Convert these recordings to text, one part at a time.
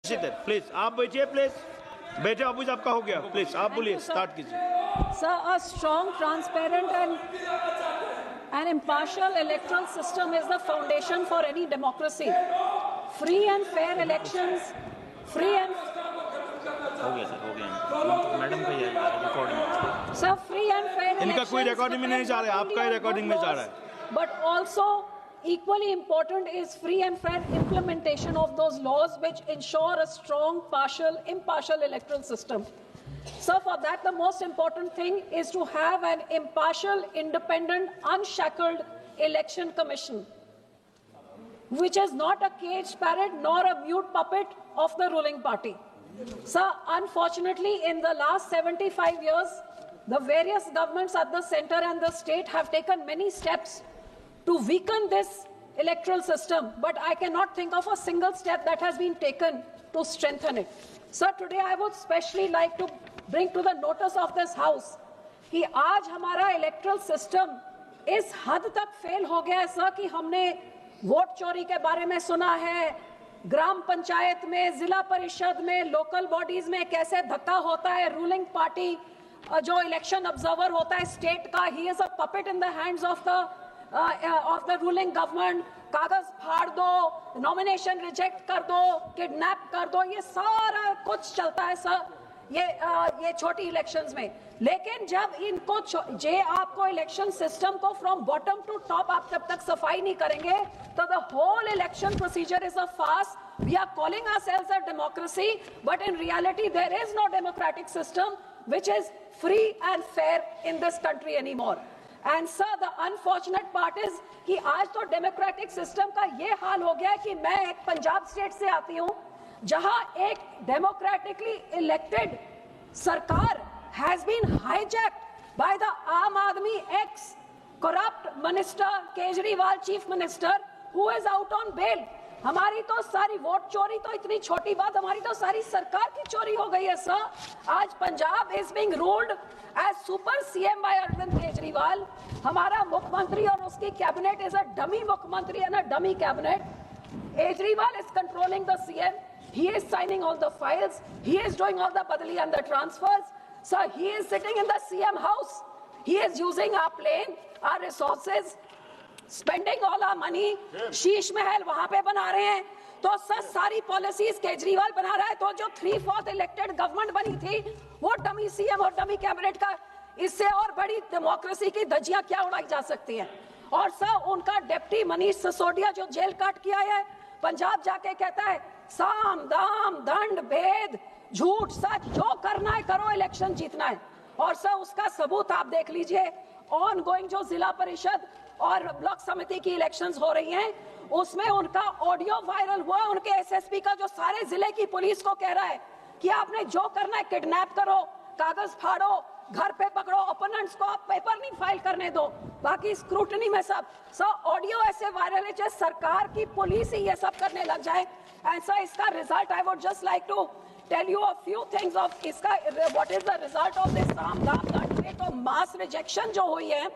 Please आप बैठिए, please बैठे। ऑफिस आपका हो गया, प्लीज आप बोलिए, स्टार्ट कीजिए। Sir, a strong, transparent and impartial electoral system is the foundation for any democracy. Free and fair elections, free and हो गया सर, हो गया मैडम का ये recording. sir, free and fair elections. इनका कोई रिकॉर्डिंग में नहीं जा रहा है, आपका ही रिकॉर्डिंग में जा रहा है। But also equally important is free and fair implementation of those laws which ensure a strong, impartial electoral system. So for that, the most important thing is to have an impartial, independent, unshackled election commission, which is not a caged parrot nor a mute puppet of the ruling party. So unfortunately, in the last 75 years, the various governments at the center and the state have taken many steps to weaken this electoral system, but I cannot think of a single step that has been taken to strengthen it. Sir, today I would especially like to bring to the notice of this House कि आज हमारा electoral system इस हद तक fail हो गया है sir कि हमने वोट चोरी के बारे में सुना है, ग्राम पंचायत में, जिला परिषद में, लोकल बॉडीज में कैसे धक्का होता है, रूलिंग पार्टी जो इलेक्शन ऑब्जर्वर होता है स्टेट का, he is a puppet in the hands of the ruling government, कागज फाड़ दो, नॉमिनेशन रिजेक्ट कर दो, किडनैप कर दो, ये सारा कुछ चलता है सर ये छोटी इलेक्शंस में। लेकिन जब इनको आपको इलेक्शन सिस्टम को फ्रॉम बॉटम टू टॉप आप जब तक सफाई नहीं करेंगे तो the whole election procedure is a farce. We are calling ourselves a democracy, but in reality there is no democratic system which is free and fair in this country anymore. And sir the unfortunate part is कि आज तो democratic system का ये हाल हो गया कि मैं एक पंजाब स्टेट से आती हूँ जहां एक डेमोक्रेटिकली इलेक्टेड सरकार has been hijacked by the Aam Aadmi ex corrupt minister Kejriwal chief minister who is out on bail. हमारी तो सारी वोट चोरी तो इतनी छोटी बात, हमारी तो सारी सरकार की चोरी हो गई है सर। आज Punjab is being ruled as super CM by Arvind Kejriwal. हमारा मुख्यमंत्री और उसकी कैबिनेट इज अ डमी मुख्यमंत्री and a dummy cabinet. Kejriwal is controlling the CM, he is signing all the files, he is doing all the badali and the transfers. So he is sitting in the CM house, he is using our plane, our resources, spending all our money. Sheesh Mahal वहां पे बना रहे हैं तो sir सारी policies Kejriwal बना रहा है। तो जो 3/4 इलेक्टेड गवर्नमेंट बनी थी वो डमी सीएम और डमी कैबिनेट का, इससे और बड़ी डेमोक्रेसी की धज्जियां क्या उड़ाई जा सकती हैं। और सर उनका डिप्टी मनीष सिसोदिया जो जेल काट के आया है, पंजाब जाके कहता है साम दाम दंड भेद झूठ सच जो करना है करो, इलेक्शन जीतना है। और सर उसका सबूत आप देख लीजिए, ऑन गोइंग जो जिला परिषद और ब्लॉक समिति की इलेक्शंस हो रही हैं उसमें उनका ऑडियो वायरल हुआ, उनके एसएसपी का जो सारे जिले की पुलिस को कह रहा है कि आपने जो करना है किडनैप करो, कागज फाड़ो, घर पे पकड़ो, ओपोनेंट्स को आप पेपर नहीं फाइल करने दो, बाकी स्क्रूटनी में सब। सर ऑडियो ऐसे वायरल है जैसे सरकार की पुलिस ही ये सब करने लग जाए। एंड सर इसका result I would just like to tell you a few things of इसका what is the result of this साम दाम दंड भेद। तो मास रिजेक्शन जो हुई है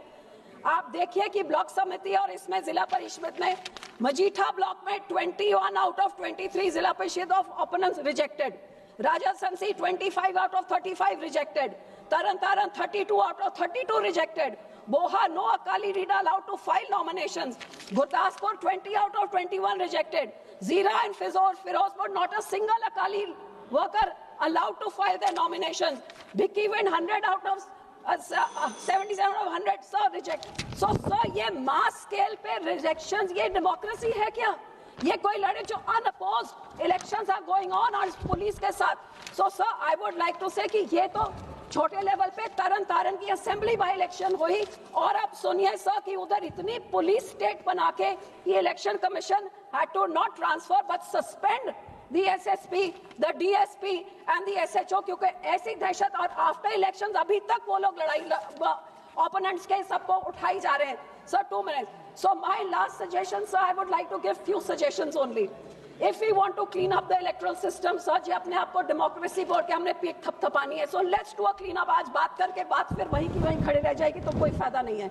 आप देखिए कि ब्लॉक समिति और इसमें जिला परिषद में मजीठा ब्लॉक में 21 out of 23 zila parishad of opponents rejected, Rajasthan 25 out of 35 rejected, Taran Taran 32 out of 32 rejected. Boha, no Akali leader allowed to file nominations. Gurdaspur 20 out of 21 rejected. Zira and Firozpur not a single Akali worker allowed to file their nominations. Bhikki win 100 out of 77 out of 100 sir reject. So sir ये mass scale पे rejections ये democracy है क्या? ये कोई लड़े जो unopposed elections are going on और पुलिस के साथ। So sir I would like to say कि ये तो छोटे लेवल पे तरन तारण की असेंबली बाय इलेक्शन हुई और अब सुनिए सर कि उधर इतनी पुलिस स्टेट बना के ये election commission had to not transfer but suspend the SSP, the DSP and the SHO, क्योंकि ऐसी दहशत और आफ्टर इलेक्शंस अभी तक वो लोग लड़ाई ओपोनेंट्स के सबको उठाई जा रहे हैं। Sir 2 minutes. So my last suggestion sir I would like to give few suggestions only. If we want to clean up the electoral system, sir, जी अपने आप को डेमोक्रेसी बोल के हमने पीठ थपथपानी है, so let's do a clean up। आज बात करके बात फिर वहीं की वहीं खड़ी रह जाएगी तो कोई फायदा नहीं है।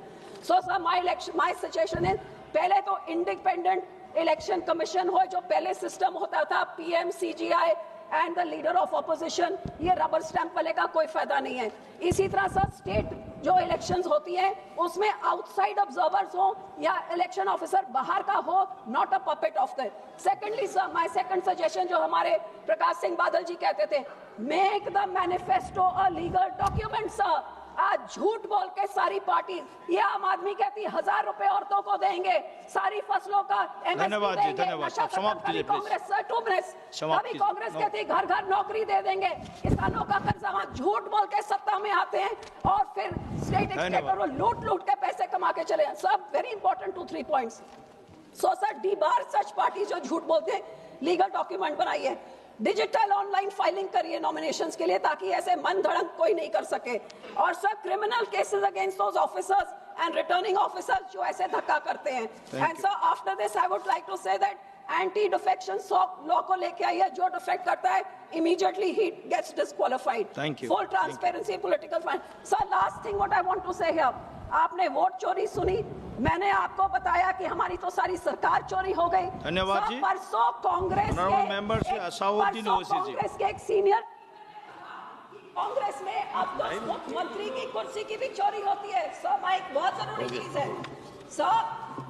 So sir, my suggestion is पहले तो independent इलेक्शन कमीशन हो, जो पहले सिस्टम होता था PM, CGI and the leader of opposition, ये रबर स्टैंप वाले का कोई फायदा नहीं है। इसी तरह से स्टेट जो इलेक्शंस होती हैं उसमें आउटसाइड ऑब्जर्वर्स हो या इलेक्शन ऑफिसर बाहर का हो, not a puppet of the. Secondly sir, my second suggestion, जो हमारे प्रकाश सिंह बादल जी कहते थे, make the manifesto a legal document sir. आज झूठ बोल के सारी पार्टी, ये आम आदमी कहती 1000 रुपए औरतों को देंगे, सारी फसलों का MSP धन्यवाद जी, देंगे, धन्यवाद। नशा आप समाप्त खत्म, कीजिए, कभी प्लीज। कांग्रेस सर 2 मिनट्स, समाप्त कभी कीजिए। कांग्रेस कहती घर घर नौकरी दे देंगे, किसानों का कर्जा, वहां झूठ बोल के सत्ता में आते हैं और फिर स्टेट एक्सपेक्टर वो लूट लूट के पैसे कमा के चले। सब very important 2-3 points. So sir, debar such party जो झूठ बोलते हैं, लीगल डॉक्यूमेंट बनाइए, डिजिटल ऑनलाइन फाइलिंग करिए नॉमिनेशंस के लिए, ताकि ऐसे मन धड़क कोई नहीं कर सके। और sir, criminal cases against those officers and returning officers जो ऐसे धक्का करते हैं। And sir, after this I would like to say that anti defection law को लेके आइए, जो डिफेक्ट करता है immediately he gets disqualified. Thank you. Full transparency, political fine. Sir, last thing what I want to say here, आपने vote चोरी सुनी, मैंने आपको बताया कि हमारी तो सारी सरकार चोरी हो गई। धन्यवाद सर, जी। परसों कांग्रेस Honorable member से असाउद्दीन ओवैसी जी। कांग्रेस के एक सीनियर, कांग्रेस में अब तो मुख्यमंत्री की कुर्सी की भी चोरी होती है। सर, माइक बहुत जरूरी चीज है। Sir,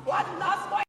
one last